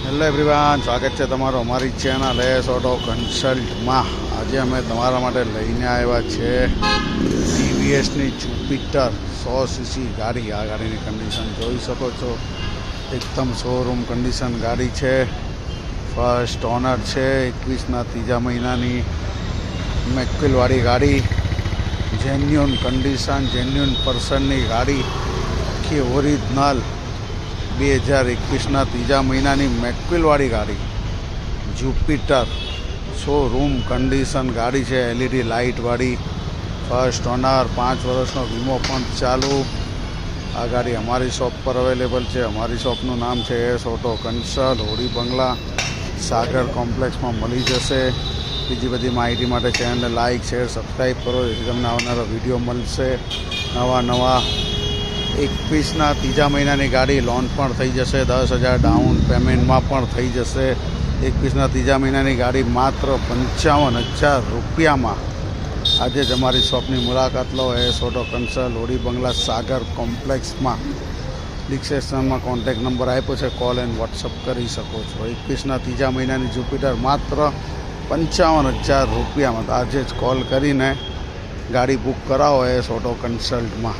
Hello everyone, સ્વાગત છે તમારું અમારી ચેનલ એસ ઓટો કન્સલ્ટમાં। આજે અમે તમારા માટે લઈને આવ્યા છે ટીવીએસની જુપિટર 100cc ગાડી। આ ગાડીની કન્ડિશન જોઈ શકો છો, એકદમ શોરૂમ કન્ડિશન ગાડી છે। ફર્સ્ટ ઓનર છે, 21ના ત્રીજા મહિનાની મેકવિલવાળી ગાડી। જેન્યુન કન્ડિશન, જેન્યુન પર્સનની ગાડી, આખી ઓરિજિનલ 2021ના ત્રીજા મહિનાની મેકવિલવાળી ગાડી જુપિટર શોરૂમ કન્ડિશન ગાડી છે। એલઈડી લાઇટવાળી, ફર્સ્ટ ઓનર, 5 વર્ષનો વીમો પણ ચાલુ। આ ગાડી અમારી શોપ પર અવેલેબલ છે। અમારી શોપનું નામ છે એસ ઓટો કન્સલ્ટ, હોડી બંગલા, સાગર કોમ્પ્લેક્સમાં મળી જશે। બીજી બધી માહિતી માટે ચેનલને લાઇક, શેર, સબસ્ક્રાઈબ કરો, જેથી તમને આવનારા વિડીયો મળશે। નવા 21ના ત્રીજા મહિનાની ગાડી લોન પણ થઈ જશે, 10,000 ડાઉન પેમેન્ટમાં પણ થઈ જશે। 21ના ત્રીજા મહિનાની ગાડી માત્ર 55,000 રૂપિયામાં। આજે જ અમારી શોપની મુલાકાત લો, એસ ઓટો કન્સલ્ટ, હોડી બંગલા, સાગર કોમ્પ્લેક્સમાં। ડિસ્ક્રિપ્શનમાં કોન્ટેક્ટ નંબર આપ્યો છે, કોલ એન્ડ વોટ્સઅપ કરી શકો છો। 21ના ત્રીજા મહિનાની જુપિટર માત્ર 55,000 રૂપિયામાં। આજે જ કોલ કરીને ગાડી બુક કરાવો એસ ઓટો કન્સલ્ટમાં।